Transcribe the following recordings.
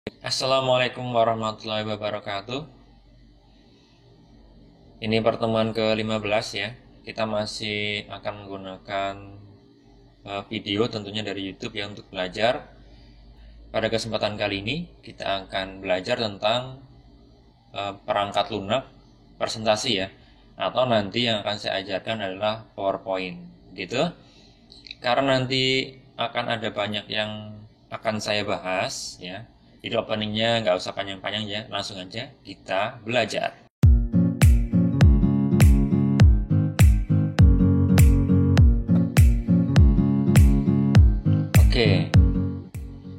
Assalamualaikum warahmatullahi wabarakatuh. Ini pertemuan ke-15 ya. Kita masih akan menggunakan video tentunya dari YouTube ya untuk belajar. Pada kesempatan kali ini kita akan belajar tentang perangkat lunak presentasi ya. Atau nanti yang akan saya ajarkan adalah PowerPoint gitu. Karena nanti akan ada banyak yang akan saya bahas ya. Jadi openingnya nggak usah panjang-panjang ya, langsung aja kita belajar. Oke,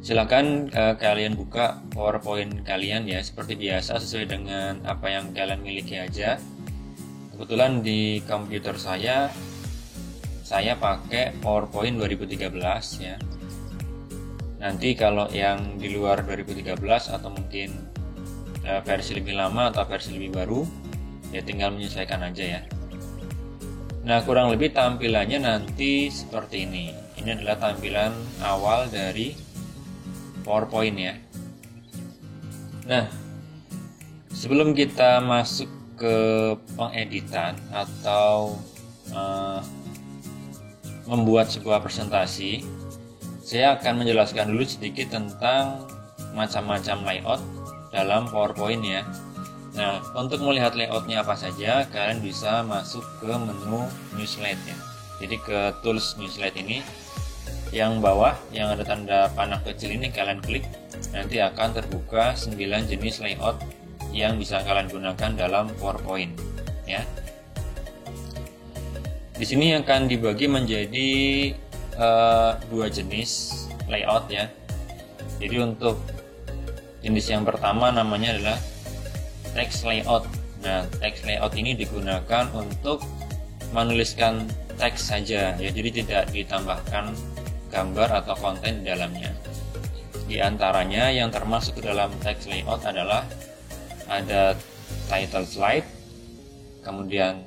silakan kalian buka PowerPoint kalian ya, seperti biasa sesuai dengan apa yang kalian miliki aja. Kebetulan di komputer saya pakai PowerPoint 2013 ya. Nanti kalau yang di luar 2013 atau mungkin versi lebih lama atau versi lebih baru, ya tinggal menyesuaikan aja ya. Nah, kurang lebih tampilannya nanti seperti ini. Ini adalah tampilan awal dari PowerPoint ya. Nah, sebelum kita masuk ke pengeditan atau membuat sebuah presentasi, saya akan menjelaskan dulu sedikit tentang macam-macam layout dalam PowerPoint ya. Nah, untuk melihat layoutnya apa saja, kalian bisa masuk ke menu New Slide ya. Jadi ke Tools New Slide ini, yang bawah yang ada tanda panah kecil ini kalian klik, nanti akan terbuka 9 jenis layout yang bisa kalian gunakan dalam PowerPoint ya. Di sini akan dibagi menjadi dua jenis layout ya. Jadi untuk jenis yang pertama namanya adalah text layout. Nah, text layout ini digunakan untuk menuliskan teks saja ya, jadi tidak ditambahkan gambar atau konten di dalamnya. Di antaranya yang termasuk ke dalam text layout adalah ada title slide, kemudian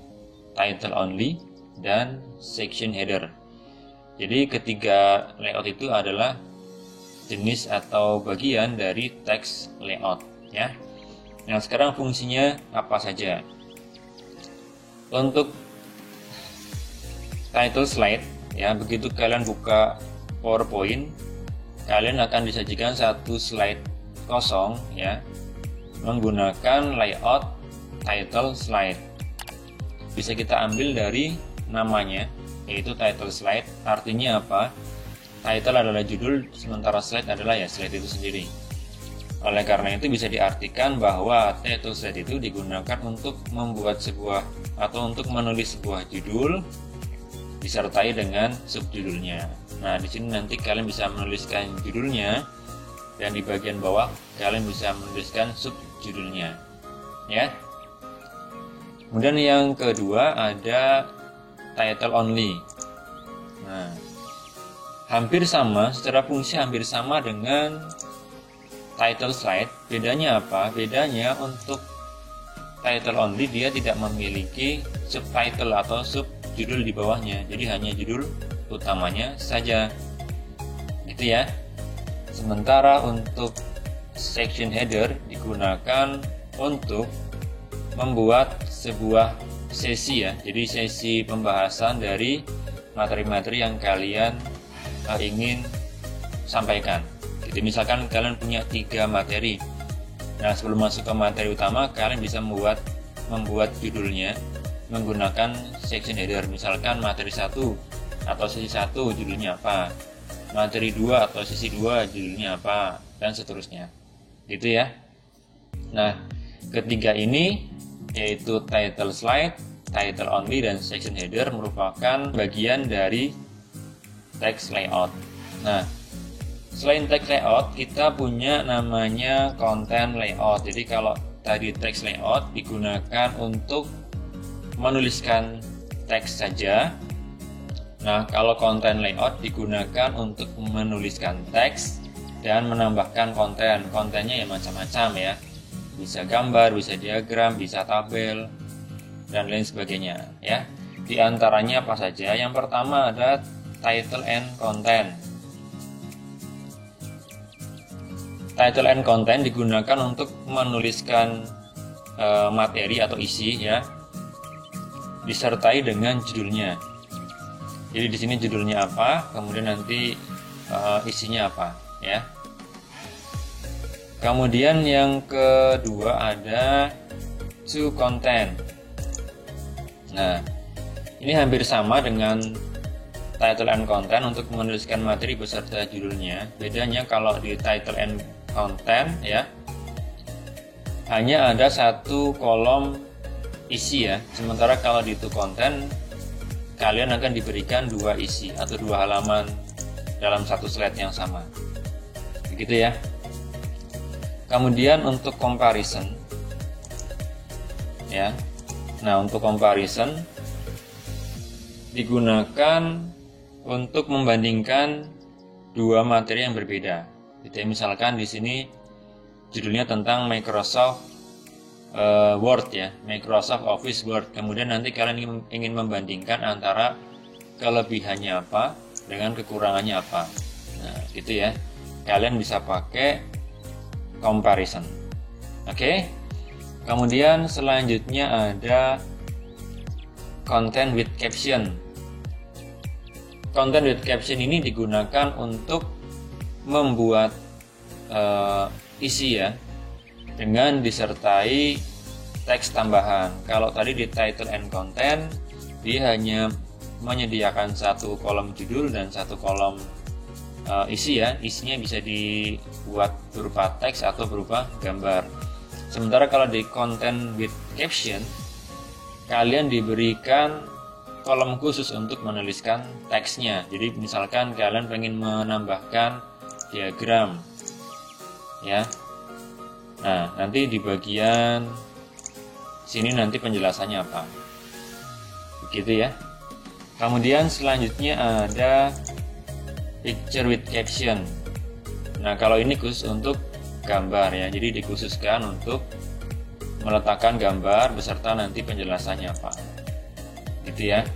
title only, dan section header. Jadi ketiga layout itu adalah jenis atau bagian dari text layout ya. Nah, sekarang fungsinya apa saja? Untuk title slide ya, begitu kalian buka PowerPoint, kalian akan disajikan satu slide kosong ya, menggunakan layout title slide. Bisa kita ambil dari namanya, yaitu title slide. Artinya apa? Title adalah judul, sementara slide adalah ya slide itu sendiri. Oleh karena itu bisa diartikan bahwa title slide itu digunakan untuk membuat sebuah atau untuk menulis sebuah judul disertai dengan subjudulnya. Nah, di sini nanti kalian bisa menuliskan judulnya dan di bagian bawah kalian bisa menuliskan subjudulnya. Ya. Kemudian yang kedua ada title only. Nah, hampir sama, secara fungsi hampir sama dengan title slide. Bedanya apa? Bedanya untuk title only dia tidak memiliki subtitle atau subjudul di bawahnya. Jadi hanya judul utamanya saja. Gitu ya. Sementara untuk section header digunakan untuk membuat sebuah sesi ya. Jadi sesi pembahasan dari materi-materi yang kalian ingin sampaikan. Jadi misalkan kalian punya 3 materi. Nah, sebelum masuk ke materi utama, kalian bisa membuat judulnya menggunakan section header. Misalkan materi 1 atau sesi 1 judulnya apa, materi 2 atau sesi 2 judulnya apa, dan seterusnya. Gitu ya. Nah, ketiga ini yaitu title slide, title only, dan section header merupakan bagian dari text layout. Nah, selain text layout, kita punya namanya content layout. Jadi kalau tadi text layout digunakan untuk menuliskan teks saja. Nah, kalau content layout digunakan untuk menuliskan teks dan menambahkan konten. Kontennya ya macam-macam ya. Bisa gambar, bisa diagram, bisa tabel, dan lain sebagainya ya. Di antaranya apa saja? Yang pertama ada title and content. title and content digunakan untuk menuliskan materi atau isi ya, disertai dengan judulnya. Jadi di sini judulnya apa, kemudian nanti isinya apa ya. Kemudian yang kedua ada to content. Nah, ini hampir sama dengan title and content untuk menuliskan materi beserta judulnya. Bedanya kalau di title and content ya, hanya ada satu kolom isi ya. Sementara kalau di to content, kalian akan diberikan dua isi atau dua halaman dalam satu slide yang sama. Begitu ya. Kemudian untuk comparison ya. Nah, untuk comparison digunakan untuk membandingkan dua materi yang berbeda. Jadi misalkan di sini judulnya tentang Microsoft Word ya, Microsoft Office Word. Kemudian nanti kalian ingin membandingkan antara kelebihannya apa dengan kekurangannya apa. Nah, gitu ya. Kalian bisa pakai comparison. Oke. Kemudian selanjutnya ada content with caption. Content with caption ini digunakan untuk membuat isi ya, dengan disertai teks tambahan. Kalau tadi di title and content, dia hanya menyediakan satu kolom judul dan satu kolom isi ya. Isinya bisa dibuat berupa teks atau berupa gambar. Sementara kalau di content with caption, kalian diberikan kolom khusus untuk menuliskan teksnya. Jadi misalkan kalian pengen menambahkan diagram ya. Nah, nanti di bagian sini nanti penjelasannya apa. Begitu ya. Kemudian selanjutnya ada picture with caption. Nah, kalau ini khusus untuk gambar ya. Jadi dikhususkan untuk meletakkan gambar beserta nanti penjelasannya apa. Gitu ya.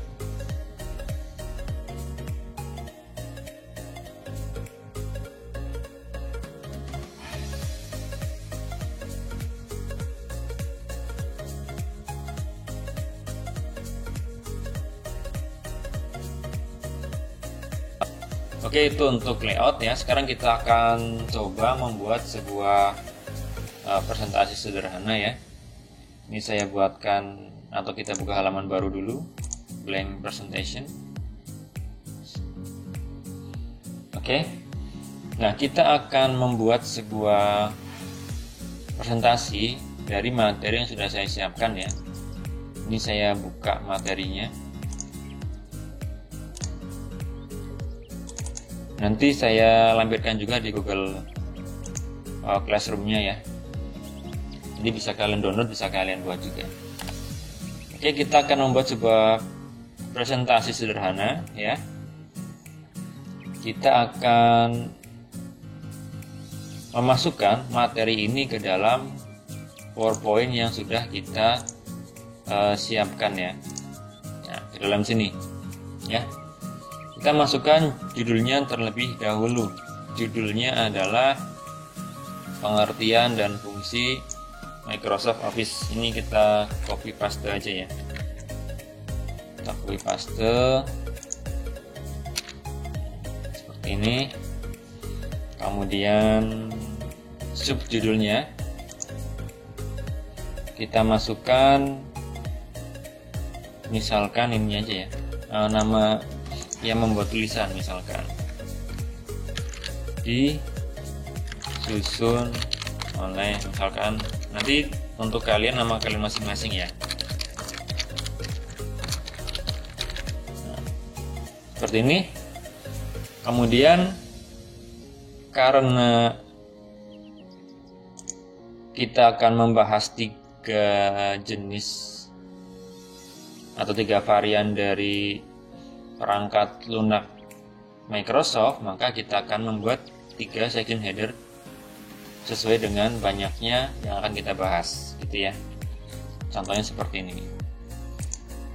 Oke, itu untuk layout ya. Sekarang kita akan coba membuat sebuah presentasi sederhana ya. Ini saya buatkan, atau kita buka halaman baru dulu, blank presentation. Oke. Nah, kita akan membuat sebuah presentasi dari materi yang sudah saya siapkan ya. Ini saya buka materinya. Nanti saya lampirkan juga di Google Classroom-nya ya. Jadi bisa kalian download, bisa kalian buat juga. Oke, kita akan membuat sebuah presentasi sederhana ya. Kita akan memasukkan materi ini ke dalam PowerPoint yang sudah kita siapkan ya. Nah, ke dalam sini ya. Kita masukkan judulnya terlebih dahulu. Judulnya adalah pengertian dan fungsi Microsoft Office. Ini kita copy paste aja ya. Kita copy paste seperti ini. Kemudian subjudulnya kita masukkan, misalkan ini aja ya, nama yang membuat tulisan, misalkan disusun oleh, misalkan nanti untuk kalian nama kalian masing-masing ya. Nah, seperti ini. Kemudian karena kita akan membahas 3 jenis atau 3 varian dari perangkat lunak Microsoft, maka kita akan membuat 3 section header sesuai dengan banyaknya yang akan kita bahas, gitu ya. Contohnya seperti ini.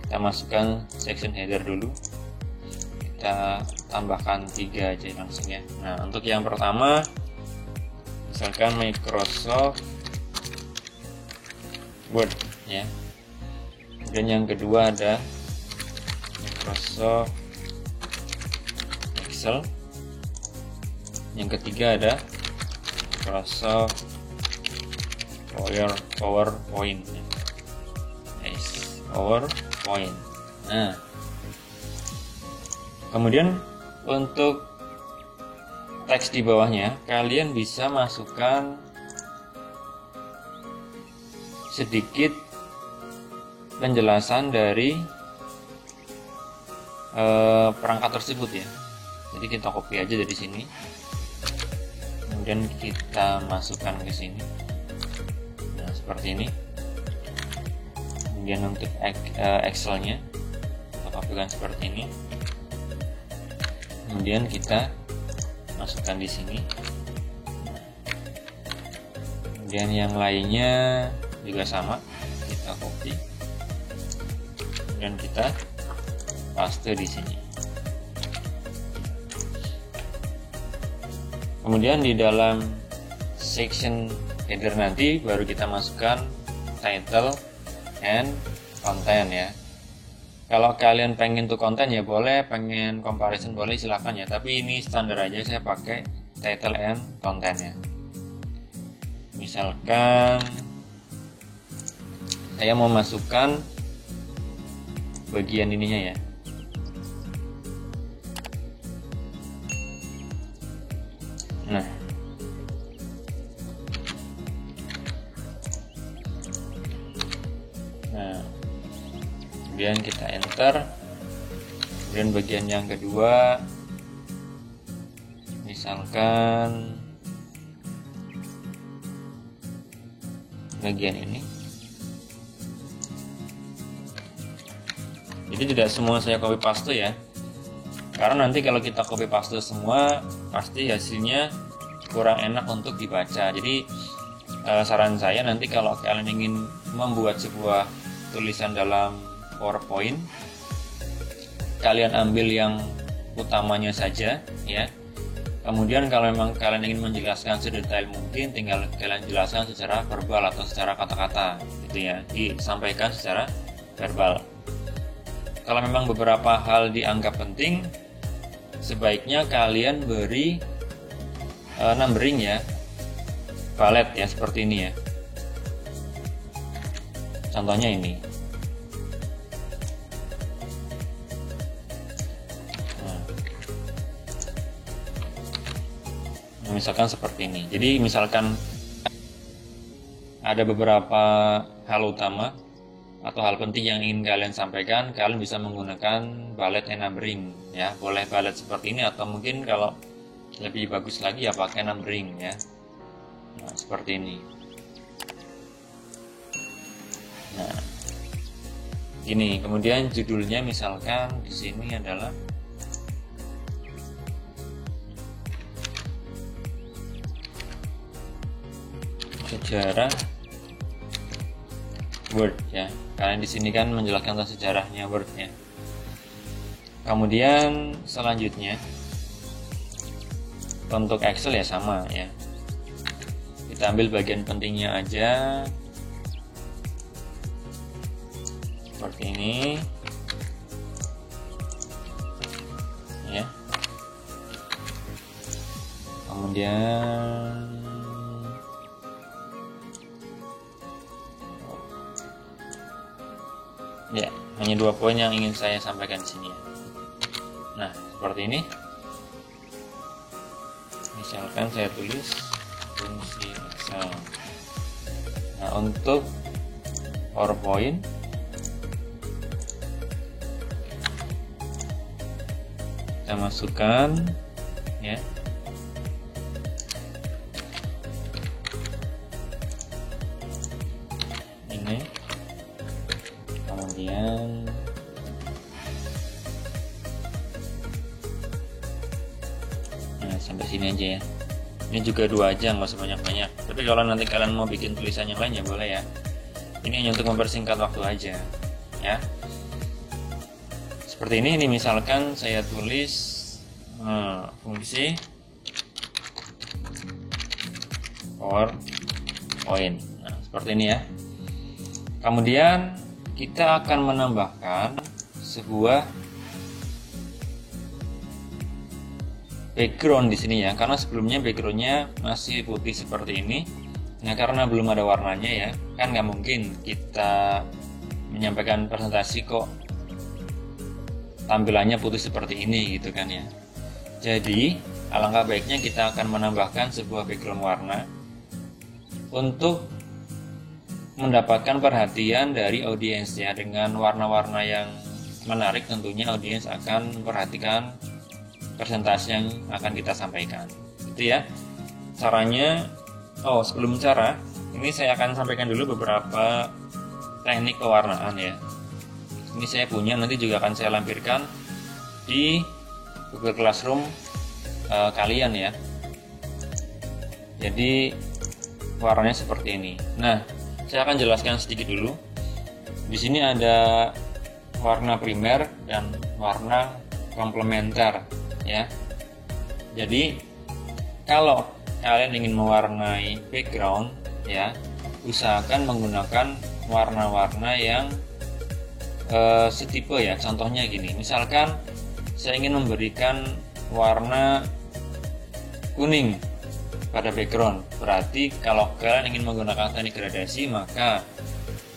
Kita masukkan section header dulu. Kita tambahkan 3 aja langsung ya. Nah, untuk yang pertama misalkan Microsoft Word ya. Kemudian yang kedua ada Microsoft Excel. Yang ketiga ada Microsoft PowerPoint. PowerPoint. Nah, kemudian untuk teks di bawahnya kalian bisa masukkan sedikit penjelasan dari perangkat tersebut ya. Jadi kita copy aja dari sini, kemudian kita masukkan ke sini. Nah, seperti ini. Kemudian untuk Excel-nya kita copykan seperti ini. Kemudian kita masukkan di sini. Kemudian yang lainnya juga sama, kita copy dan kita paste di sini. Kemudian di dalam section header nanti baru kita masukkan title and content ya. Kalau kalian pengen tuh konten ya boleh, pengen comparison boleh, silahkan ya. Tapi ini standar aja, saya pakai title and content ya. Misalkan saya mau masukkan bagian ininya ya. Nah, kemudian kita enter. Kemudian bagian yang kedua, misalkan bagian ini. Jadi tidak semua saya copy paste ya, karena nanti kalau kita copy paste semua pasti hasilnya kurang enak untuk dibaca. Jadi saran saya nanti kalau kalian ingin membuat sebuah tulisan dalam PowerPoint, kalian ambil yang utamanya saja ya. Kemudian kalau memang kalian ingin menjelaskan sedetail mungkin, tinggal kalian jelaskan secara verbal atau secara kata-kata gitu ya, disampaikan secara verbal. Kalau memang beberapa hal dianggap penting, sebaiknya kalian beri numbering ya, bullet ya, seperti ini ya. Contohnya ini. Misalkan seperti ini. Jadi misalkan ada beberapa hal utama atau hal penting yang ingin kalian sampaikan, kalian bisa menggunakan bullet and numbering ya. Boleh bullet seperti ini atau mungkin kalau lebih bagus lagi ya pakai numbering ya. Nah, seperti ini. Nah, ini kemudian judulnya misalkan di sini adalah sejarah Word ya. Kalian di sini kan menjelaskan tentang sejarahnya Word ya. Kemudian selanjutnya untuk Excel ya sama ya. Kita ambil bagian pentingnya aja. Seperti ini. Ya. Kemudian ya, hanya 2 poin yang ingin saya sampaikan di sini ya. Nah, seperti ini. Misalkan saya tulis fungsi Excel. Nah, untuk PowerPoint kita masukkan ya. Ini. Kemudian nah, sampai sini aja ya. Ini juga 2 aja, nggak usah banyak-banyak. Tapi kalau nanti kalian mau bikin tulisan yang lain ya boleh ya. Ini hanya untuk mempersingkat waktu aja ya. Seperti ini misalkan saya tulis fungsi PowerPoint. Nah, seperti ini ya. Kemudian kita akan menambahkan sebuah background di sini ya, karena sebelumnya backgroundnya masih putih seperti ini. Nah, karena belum ada warnanya ya, kan nggak mungkin kita menyampaikan presentasi kok tampilannya putih seperti ini gitu kan ya. Jadi alangkah baiknya kita akan menambahkan sebuah background warna untuk mendapatkan perhatian dari audiens ya. Dengan warna-warna yang menarik tentunya audiens akan memperhatikan presentasi yang akan kita sampaikan. Itu ya caranya. Oh, sebelum cara ini saya akan sampaikan dulu beberapa teknik pewarnaan ya. Ini saya punya, nanti juga akan saya lampirkan di Google Classroom kalian ya. Jadi warnanya seperti ini. Nah, saya akan jelaskan sedikit dulu. Di sini ada warna primer dan warna komplementer ya. Jadi kalau kalian ingin mewarnai background ya, usahakan menggunakan warna-warna yang setipe ya. Contohnya gini, misalkan saya ingin memberikan warna kuning pada background, berarti kalau kalian ingin menggunakan teknik gradasi, maka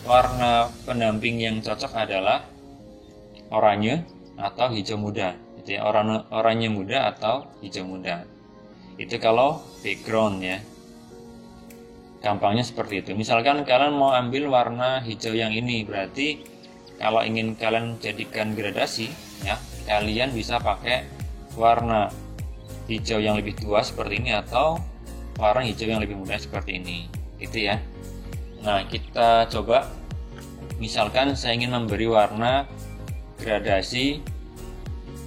warna pendamping yang cocok adalah oranye atau hijau muda gitu ya. Oranye muda atau hijau muda. Itu kalau background ya. Gampangnya seperti itu. Misalkan kalian mau ambil warna hijau yang ini, berarti kalau ingin kalian jadikan gradasi ya, kalian bisa pakai warna hijau yang lebih tua seperti ini atau warna hijau yang lebih muda seperti ini. Gitu ya. Nah, kita coba. Misalkan saya ingin memberi warna gradasi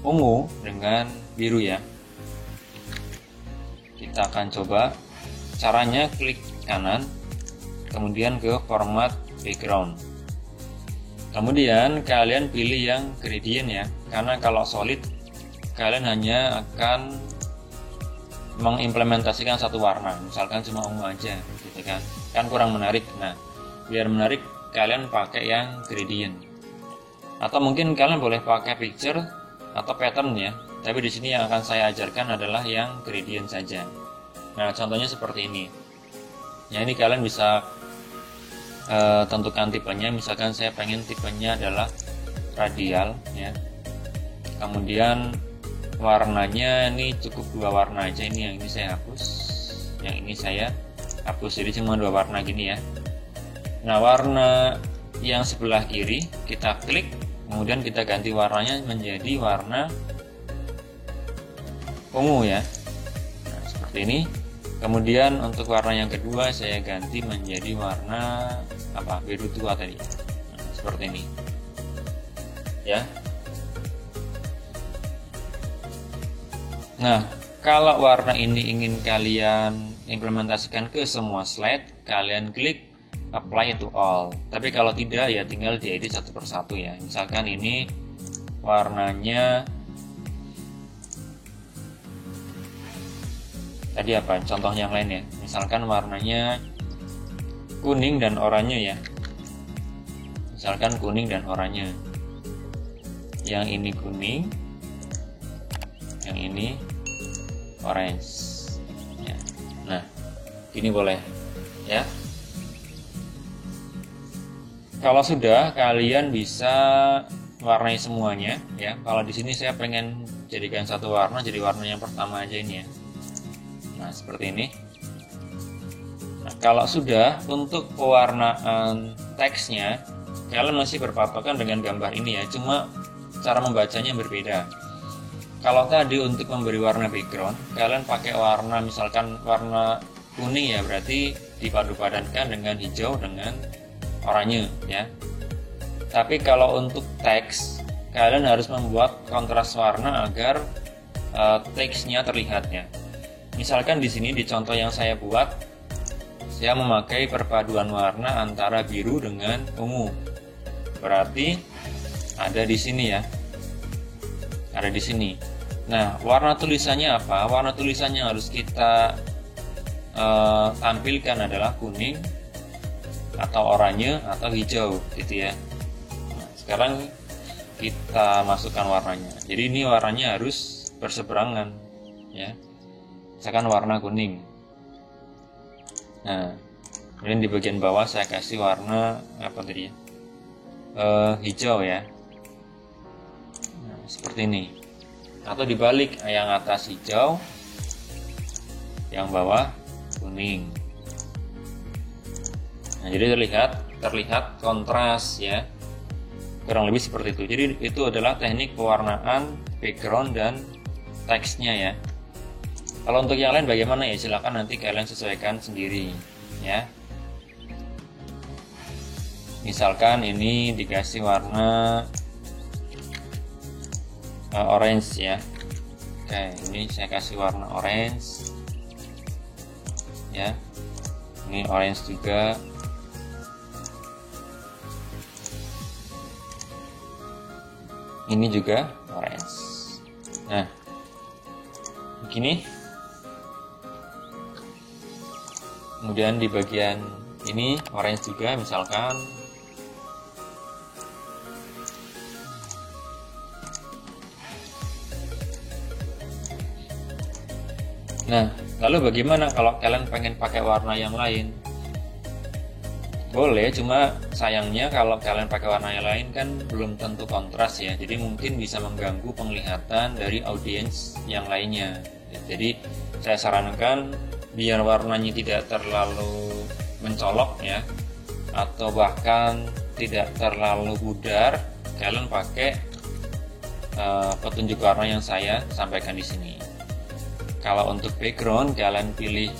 ungu dengan biru ya. Kita akan coba. Caranya klik kanan, kemudian ke format background. Kemudian kalian pilih yang gradient ya, karena kalau solid kalian hanya akan mengimplementasikan satu warna, misalkan cuma ungu aja gitu kan kurang menarik. Nah, biar menarik kalian pakai yang gradient, atau mungkin kalian boleh pakai picture atau pattern ya, tapi di sini yang akan saya ajarkan adalah yang gradient saja. Nah, contohnya seperti ini ya. Ini kalian bisa tentukan tipenya. Misalkan saya pengen tipenya adalah radial ya, kemudian warnanya ini cukup dua warna aja. Ini yang ini saya hapus, yang ini saya hapus, jadi cuma dua warna gini ya. Nah, warna yang sebelah kiri kita klik, kemudian kita ganti warnanya menjadi warna ungu ya. Nah, seperti ini. Kemudian untuk warna yang kedua saya ganti menjadi warna biru tua tadi. Nah, seperti ini ya. Nah, kalau warna ini ingin kalian implementasikan ke semua slide, kalian klik apply to all. Tapi kalau tidak ya tinggal diedit satu persatu ya. Misalkan ini warnanya tadi contoh yang lain ya, misalkan warnanya kuning dan oranye ya, misalkan kuning dan oranye, yang ini kuning, yang ini orange ya. Nah, ini boleh ya. Kalau sudah, kalian bisa warnai semuanya ya. Kalau di sini saya pengen jadikan satu warna, jadi warna yang pertama aja ini ya. Nah, seperti ini. Nah, kalau sudah, untuk pewarnaan teksnya kalian masih berpatokan dengan gambar ini ya, cuma cara membacanya berbeda. Kalau tadi untuk memberi warna background, kalian pakai warna misalkan warna kuning ya, berarti dipadu-padankan dengan hijau dengan oranye ya. Tapi kalau untuk teks, kalian harus membuat kontras warna agar teksnya terlihat ya. Misalkan di sini di contoh yang saya buat, saya memakai perpaduan warna antara biru dengan ungu. Berarti ada di sini ya. Ada di sini. Nah, warna tulisannya apa? Warna tulisannya harus kita tampilkan adalah kuning atau oranye atau hijau gitu ya. Nah, sekarang kita masukkan warnanya. Jadi ini warnanya harus berseberangan ya. Misalkan warna kuning. Nah, kemudian di bagian bawah saya kasih warna apa tadi ya? Hijau ya. Nah, seperti ini. Atau dibalik, yang atas hijau, yang bawah kuning. Nah, jadi terlihat kontras ya, kurang lebih seperti itu. Jadi itu adalah teknik pewarnaan background dan teksnya ya. Kalau untuk yang lain bagaimana ya, silakan nanti kalian sesuaikan sendiri ya. Misalkan ini dikasih warna orange ya. Oke, ini saya kasih warna orange ya. Ini orange juga. Ini juga orange. Nah, begini. Kemudian di bagian ini orange juga misalkan. Nah, lalu bagaimana kalau kalian pengen pakai warna yang lain? Boleh, cuma sayangnya kalau kalian pakai warna yang lain kan belum tentu kontras ya. Jadi mungkin bisa mengganggu penglihatan dari audiens yang lainnya. Jadi saya sarankan biar warnanya tidak terlalu mencolok ya, atau bahkan tidak terlalu pudar, kalian pakai petunjuk warna yang saya sampaikan di sini. Kalau untuk background kalian pilih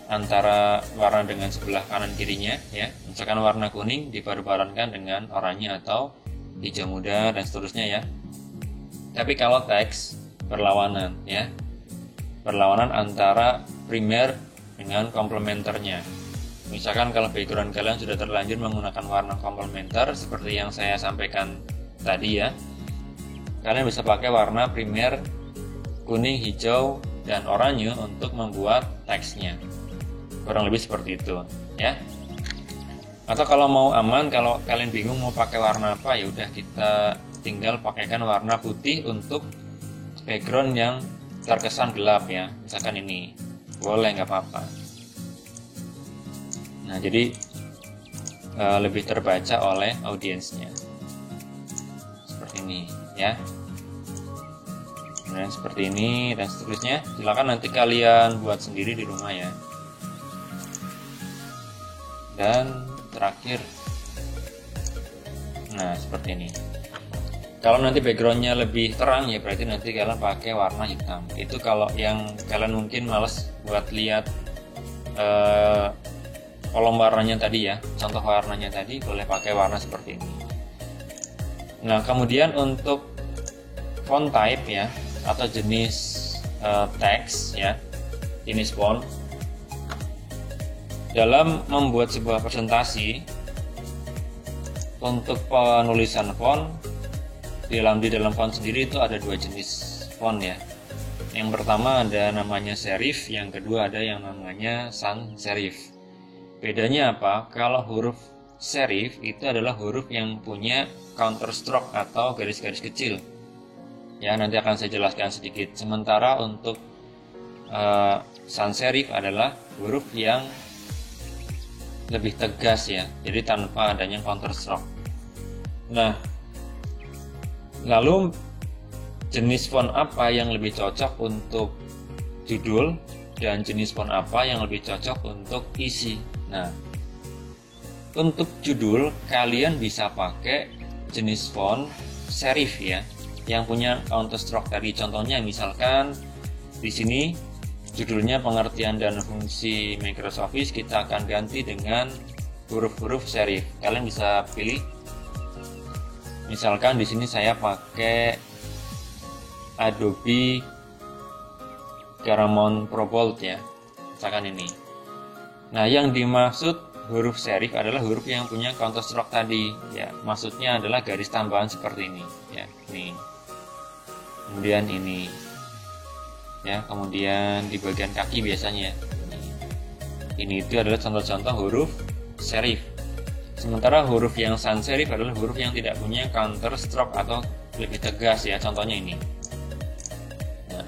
antara warna dengan sebelah kanan kirinya ya, misalkan warna kuning dipadupadankan dengan oranye atau hijau muda dan seterusnya ya. Tapi kalau teks berlawanan ya, berlawanan antara primer dengan komplementernya. Misalkan kalau background kalian sudah terlanjur menggunakan warna komplementer seperti yang saya sampaikan tadi ya, kalian bisa pakai warna primer kuning, hijau, dan oranye untuk membuat teksnya. Kurang lebih seperti itu ya. Atau kalau mau aman, kalau kalian bingung mau pakai warna apa, ya udah kita tinggal pakaikan warna putih untuk background yang terkesan gelap ya. Misalkan ini boleh, nggak apa-apa. Nah, jadi lebih terbaca oleh audiensnya seperti ini ya. Kemudian seperti ini dan seterusnya. Silakan nanti kalian buat sendiri di rumah ya. Dan terakhir, nah seperti ini. Kalau nanti backgroundnya lebih terang ya berarti nanti kalian pakai warna hitam. Itu kalau yang kalian mungkin males buat lihat kolom warnanya tadi ya, contoh warnanya tadi, boleh pakai warna seperti ini. Nah, kemudian untuk font type ya, atau jenis teks ya, jenis font. Dalam membuat sebuah presentasi, untuk penulisan font di dalam font sendiri itu ada dua jenis font ya. Yang pertama ada namanya serif, yang kedua ada yang namanya sans serif. Bedanya apa? Kalau huruf serif itu adalah huruf yang punya counter stroke atau garis-garis kecil. Ya, nanti akan saya jelaskan sedikit. Sementara untuk sans serif adalah huruf yang lebih tegas ya, jadi tanpa adanya counter stroke. Nah, lalu jenis font apa yang lebih cocok untuk judul dan jenis font apa yang lebih cocok untuk isi? Nah, untuk judul kalian bisa pakai jenis font serif ya, yang punya counter stroke tadi. Contohnya misalkan di sini judulnya pengertian dan fungsi Microsoft Office, kita akan ganti dengan huruf-huruf serif. Kalian bisa pilih. Misalkan di sini saya pakai Adobe Garamond Pro Bold ya. Misalkan ini. Nah, yang dimaksud huruf serif adalah huruf yang punya counter stroke tadi ya. Maksudnya adalah garis tambahan seperti ini ya. Ini. Kemudian ini. Ya, kemudian di bagian kaki biasanya Ini itu adalah contoh-contoh huruf serif. Sementara huruf yang sans serif adalah huruf yang tidak punya counter stroke atau lebih tegas ya, contohnya ini. Nah,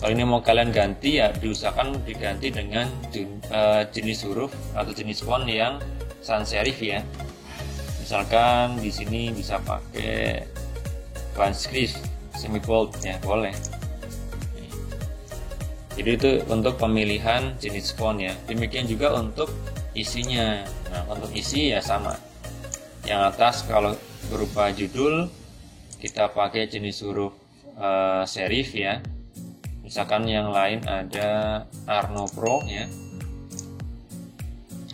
kalau ini mau kalian ganti ya diusahakan diganti dengan jenis huruf atau jenis font yang sans serif ya. Misalkan di sini bisa pakai font script semi bold ya, boleh. Jadi itu untuk pemilihan jenis font ya. Demikian juga untuk isinya. Nah, untuk isi ya sama. Yang atas kalau berupa judul kita pakai jenis huruf serif ya. Misalkan yang lain ada Arno Pro ya.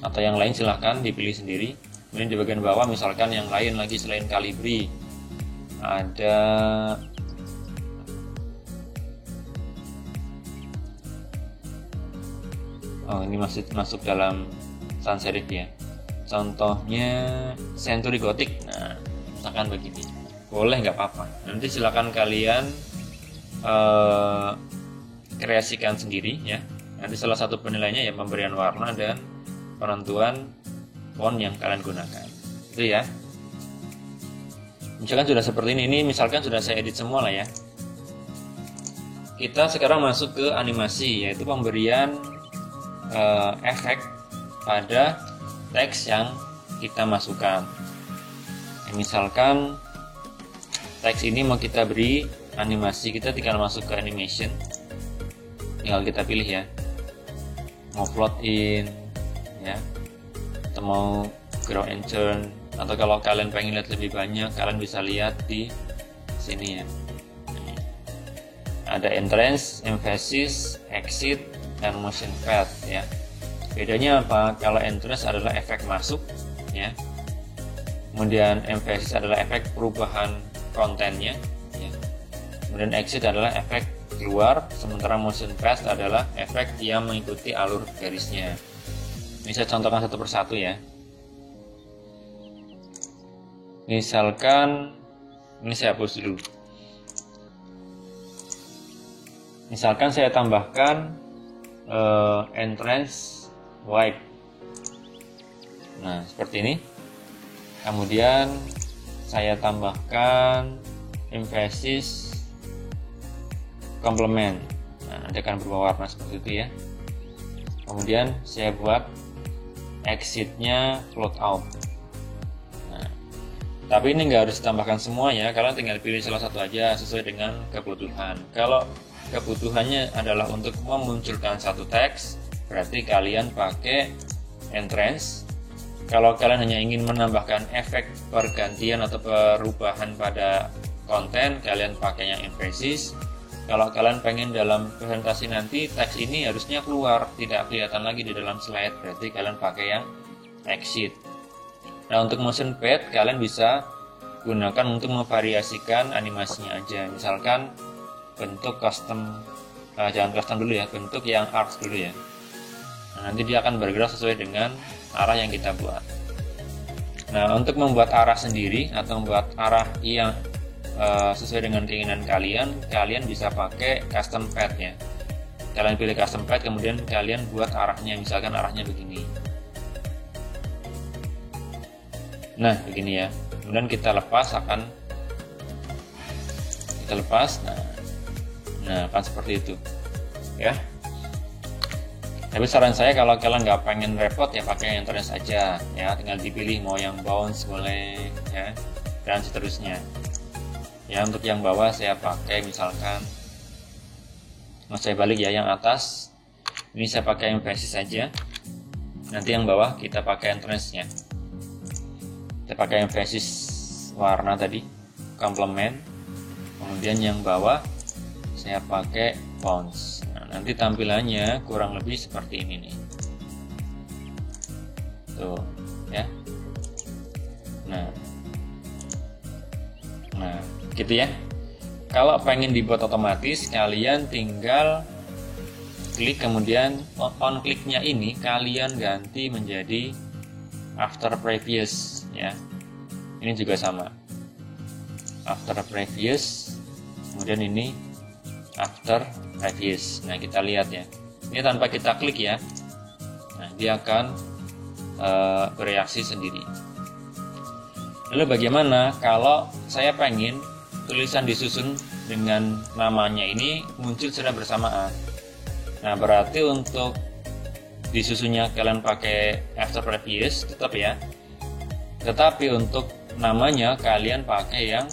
Atau yang lain silahkan dipilih sendiri. Kemudian di bagian bawah misalkan yang lain lagi selain Calibri ada ini masuk dalam sans serif ya. Contohnya Century Gothic. Nah, misalkan begini. Boleh, nggak apa-apa. Nanti silakan kalian kreasikan sendiri ya. Nanti salah satu penilaiannya ya pemberian warna dan penentuan font yang kalian gunakan. Itu ya. Misalkan sudah seperti ini misalkan sudah saya edit semua lah ya. Kita sekarang masuk ke animasi, yaitu pemberian efek pada teks yang kita masukkan. Misalkan teks ini mau kita beri animasi, kita tinggal masuk ke animation, tinggal kita pilih ya, mau float in ya, atau mau grow and turn, atau kalau kalian pengen lihat lebih banyak kalian bisa lihat di sini ya. Ada entrance, emphasis, exit, dan motion path ya. Bedanya apa? Kalau entrance adalah efek masuk ya, kemudian emphasis adalah efek perubahan kontennya ya, kemudian exit adalah efek keluar, sementara motion path adalah efek yang mengikuti alur garisnya. Ini saya contohkan satu persatu ya. Misalkan ini saya hapus dulu. Misalkan saya tambahkan entrance white. Nah, seperti ini. Kemudian saya tambahkan emphasis complement. Nah, nanti akan berubah warna seperti itu ya. Kemudian saya buat exitnya float out. Nah, tapi ini nggak harus ditambahkan semua ya. Kalian tinggal pilih salah satu aja sesuai dengan kebutuhan. Kalau kebutuhannya adalah untuk memunculkan satu teks, berarti kalian pakai entrance. Kalau kalian hanya ingin menambahkan efek pergantian atau perubahan pada konten, kalian pakai yang emphasis. Kalau kalian pengen dalam presentasi nanti teks ini harusnya keluar, tidak kelihatan lagi di dalam slide, berarti kalian pakai yang exit. Nah, untuk motion path kalian bisa gunakan untuk memvariasikan animasinya aja. Misalkan bentuk custom, jangan custom dulu ya, bentuk yang arcs dulu ya. Nah, nanti dia akan bergerak sesuai dengan arah yang kita buat. Nah, untuk membuat arah sendiri atau membuat arah yang sesuai dengan keinginan kalian bisa pakai custom path ya. Kalian pilih custom path, kemudian kalian buat arahnya, misalkan arahnya begini. Nah, begini ya. Kemudian kita lepas. Nah, akan seperti itu ya. Tapi saran saya kalau kalian nggak pengen repot ya pakai yang entrance saja ya, tinggal dipilih mau yang bounce boleh ya, dan seterusnya ya. Untuk yang bawah saya pakai misalkan, mau saya balik ya, yang atas ini saya pakai emphasis saja, nanti yang bawah kita pakai entrance nya. Kita pakai emphasis warna tadi, complement, kemudian yang bawah saya pakai bounce. Nanti tampilannya kurang lebih seperti ini nih. Tuh, ya. Nah, gitu ya. Kalau pengen dibuat otomatis, kalian tinggal klik, kemudian on kliknya ini kalian ganti menjadi after previous ya. Ini juga sama. After previous, kemudian ini after previous. Nah, kita lihat ya. Ini tanpa kita klik ya. Nah, dia akan bereaksi sendiri. Lalu bagaimana kalau saya pengen tulisan disusun dengan namanya ini muncul secara bersamaan? Nah, berarti untuk disusunnya kalian pakai after previous tetap ya. Tetapi untuk namanya kalian pakai yang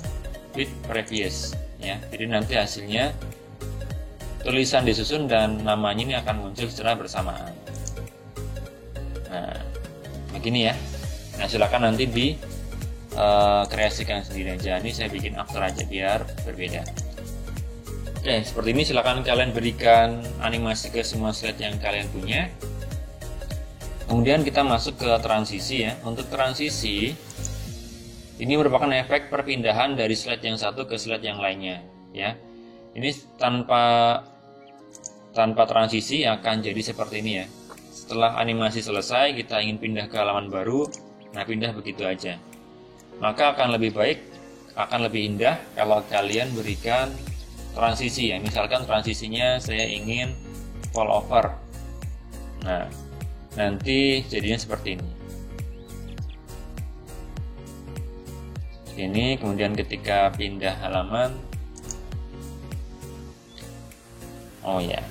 with previous ya. Jadi nanti hasilnya tulisan disusun dan namanya ini akan muncul secara bersamaan. Nah, begini ya. Nah, silakan nanti di kreasikan sendiri aja. Ini saya bikin after aja biar berbeda. Oke, seperti ini silakan kalian berikan animasi ke semua slide yang kalian punya. Kemudian kita masuk ke transisi ya. Untuk transisi ini merupakan efek perpindahan dari slide yang satu ke slide yang lainnya ya. Ini tanpa transisi akan jadi seperti ini ya. Setelah animasi selesai kita ingin pindah ke halaman baru, nah pindah begitu aja. Maka akan lebih baik, akan lebih indah kalau kalian berikan transisi ya. Misalkan transisinya saya ingin fall over. Nah, nanti jadinya seperti ini. Ini kemudian ketika pindah halaman, oh ya,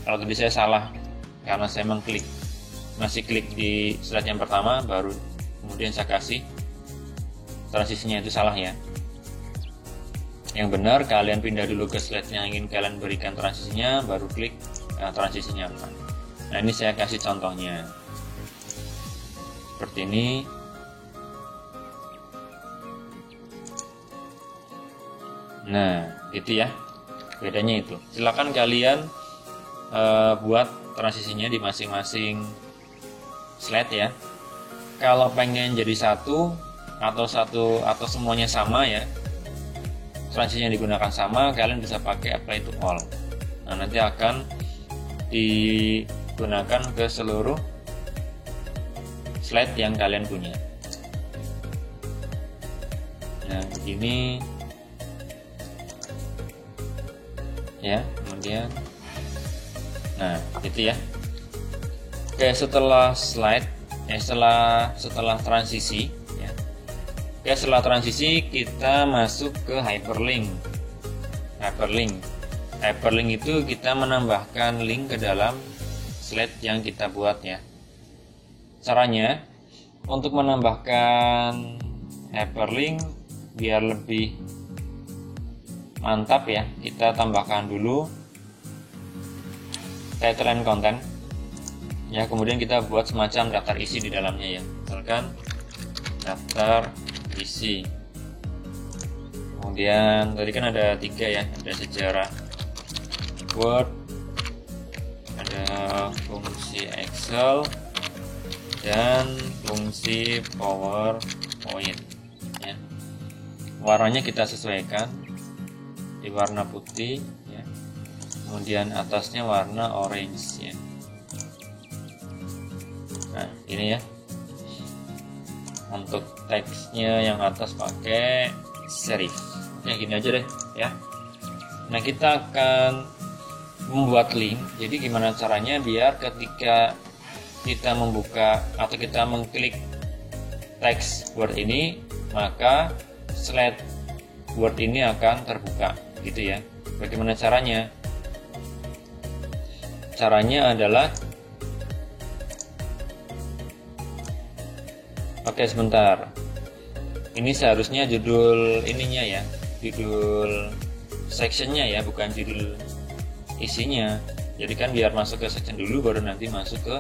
kalau tadi saya salah karena saya masih klik di slide yang pertama, baru kemudian saya kasih transisinya, itu salah ya. Yang benar kalian pindah dulu ke slide yang ingin kalian berikan transisinya, baru klik transisinya apa. Nah, ini saya kasih contohnya seperti ini. Nah, gitu ya bedanya itu. Silakan kalian buat transisinya di masing-masing slide ya. Kalau pengen jadi satu atau semuanya sama ya, transisinya digunakan sama, kalian bisa pakai apply to all. Nah, nanti akan digunakan ke seluruh slide yang kalian punya. Nah, begini ya, kemudian nah gitu ya. Oke, setelah slide setelah transisi ya. Oke, setelah transisi kita masuk ke hyperlink. Hyperlink itu kita menambahkan link ke dalam slide yang kita buat ya. Caranya untuk menambahkan hyperlink biar lebih mantap ya, kita tambahkan dulu title and content ya, kemudian kita buat semacam daftar isi di dalamnya ya. Misalkan daftar isi, kemudian tadi kan ada 3 ya, ada sejarah Word, ada fungsi Excel, dan fungsi PowerPoint ya. Warnanya kita sesuaikan di warna putih ya. Kemudian atasnya warna orange ya. Nah, ini ya. Untuk teksnya yang atas pakai serif. Ya, gini aja deh ya. Nah, kita akan membuat link. Jadi gimana caranya biar ketika kita membuka atau kita mengklik teks Word ini, maka slide Word ini akan terbuka gitu ya. Bagaimana caranya? Caranya adalah, oke sebentar, ini seharusnya judul ininya ya, judul sectionnya ya, bukan judul isinya. Jadi kan biar masuk ke section dulu baru nanti masuk ke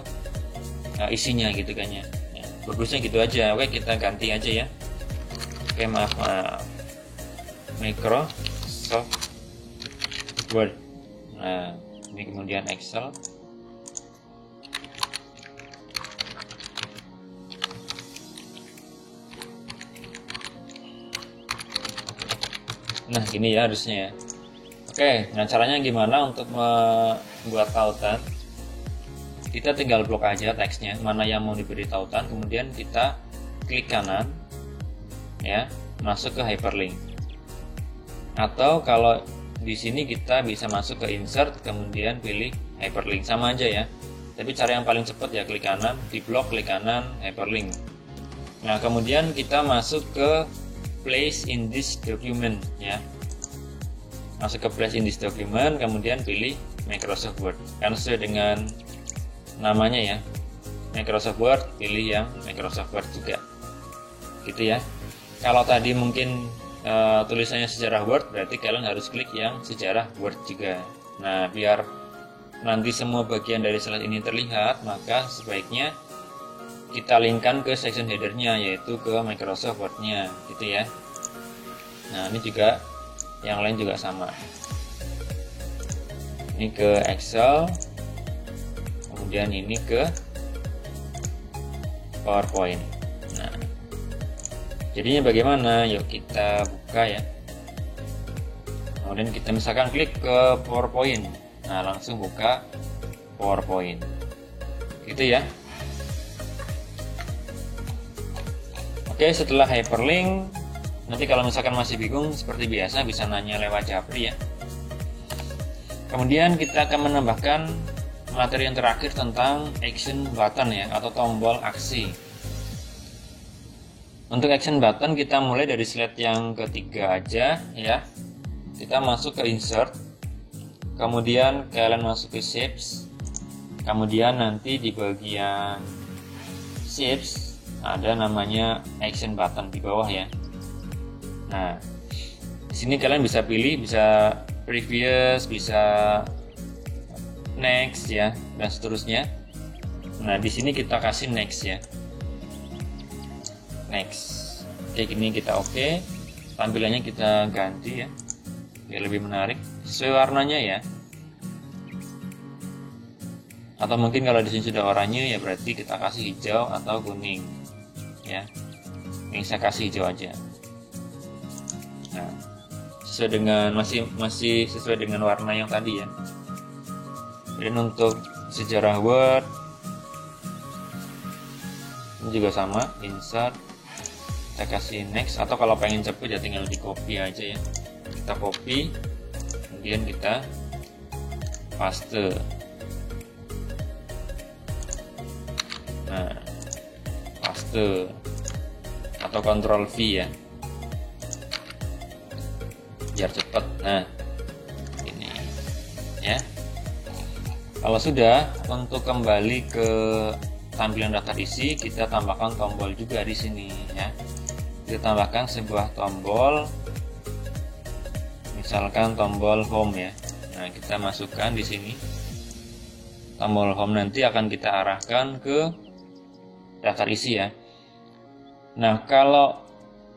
isinya gitu kan ya. Bagusnya gitu aja. Oke, kita ganti aja ya. Oke, maaf Microsoft Word. Nah, ini kemudian Excel. Nah, gini ya harusnya ya. Oke, nah caranya gimana untuk membuat tautan? Kita tinggal blok aja teksnya, mana yang mau diberi tautan, kemudian kita klik kanan ya, masuk ke hyperlink. Atau kalau di sini kita bisa masuk ke insert, kemudian pilih hyperlink, sama aja ya. tapi cara yang paling cepat ya klik kanan, di blok klik kanan, hyperlink. Nah kemudian kita masuk ke place in this document ya, masuk ke place in this document, kemudian pilih Microsoft Word karena sesuai dengan namanya ya, Microsoft Word, pilih yang Microsoft Word juga gitu ya. Kalau tadi mungkin tulisannya sejarah Word, berarti kalian harus klik yang sejarah Word juga. Nah biar nanti semua bagian dari slide ini terlihat, maka sebaiknya kita linkkan ke section headernya, yaitu ke Microsoft Word-nya gitu ya. Nah ini juga yang lain juga sama, ini ke Excel, kemudian ini ke PowerPoint. Nah jadinya bagaimana, yuk kita buka ya. Kemudian kita misalkan klik ke PowerPoint, nah langsung buka PowerPoint gitu ya. Oke, setelah hyperlink, nanti kalau misalkan masih bingung seperti biasa bisa nanya lewat Japri ya. Kemudian kita akan menambahkan materi yang terakhir tentang action button ya, atau tombol aksi. Untuk action button kita mulai dari slide yang ketiga aja ya. Kita masuk ke insert, kemudian kalian masuk ke shapes, kemudian nanti di bagian shapes ada namanya action button di bawah ya. Nah di sini kalian bisa pilih, bisa previous, bisa next ya, dan seterusnya. Nah di sini kita kasih next ya, next. Oke, gini kita oke. Tampilannya kita ganti ya biar lebih menarik sesuai warnanya ya. Atau mungkin kalau di sini sudah oranye ya berarti kita kasih hijau atau kuning ya. Ini saya kasih hijau aja. Nah, sesuai dengan masih sesuai dengan warna yang tadi ya. Dan untuk sejarah Word ini juga sama, insert, kita kasih next, atau kalau pengen cepet ya tinggal di copy aja ya. Kita copy, kemudian kita paste. Nah, paste atau Ctrl V ya, biar cepet. Nah, ini ya. Kalau sudah, untuk kembali ke tampilan daftar isi, kita tambahkan tombol juga di sini ya. Kita tambahkan sebuah tombol, misalkan tombol home ya. Nah, kita masukkan di sini. Tombol home nanti akan kita arahkan ke daftar isi ya. Nah, kalau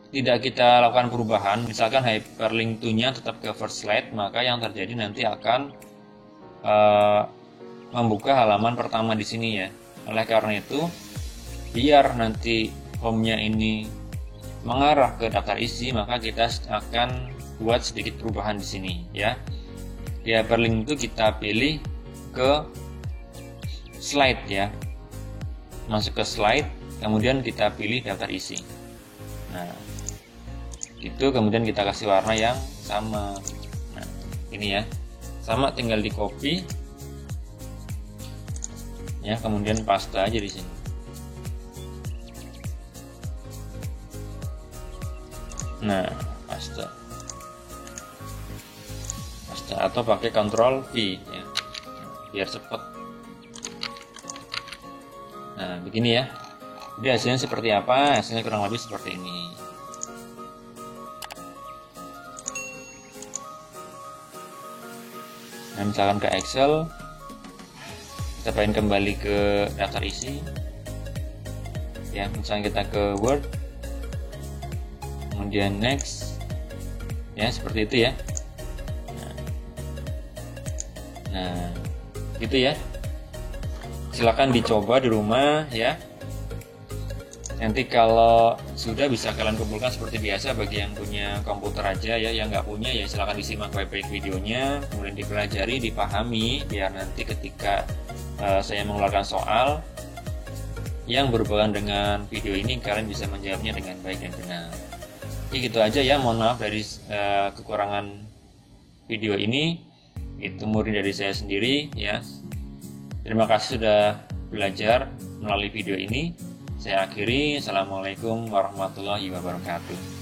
tidak kita lakukan perubahan, misalkan hyperlink to-nya tetap ke first slide, maka yang terjadi nanti akan membuka halaman pertama di sini ya. Oleh karena itu, biar nanti home-nya ini mengarah ke daftar isi, maka kita akan buat sedikit perubahan di sini ya. Di hyperlink itu kita pilih ke slide ya. Masuk ke slide, kemudian kita pilih daftar isi. Nah, itu kemudian kita kasih warna yang sama. Nah, ini ya. Sama, tinggal di copy. Ya, kemudian paste aja di sini. Nah, paste. Atau pakai Ctrl V ya, biar cepet. Nah begini ya. Jadi hasilnya seperti apa? Hasilnya kurang lebih seperti ini. Nah misalkan ke Excel, kita pengen kembali ke daftar isi ya, misalnya kita ke Word, kemudian next ya, seperti itu ya. Nah, gitu ya. Silakan dicoba di rumah ya. Nanti kalau sudah bisa kalian kumpulkan seperti biasa bagi yang punya komputer aja ya. Yang nggak punya ya silakan disimak baik-baik videonya, kemudian dipelajari, dipahami, biar nanti ketika saya mengeluarkan soal yang berhubungan dengan video ini kalian bisa menjawabnya dengan baik dan benar. Jadi gitu aja ya. Mohon maaf dari kekurangan video ini. Itu murni dari saya sendiri ya. Terima kasih sudah belajar melalui video ini. Saya akhiri. Assalamualaikum warahmatullahi wabarakatuh.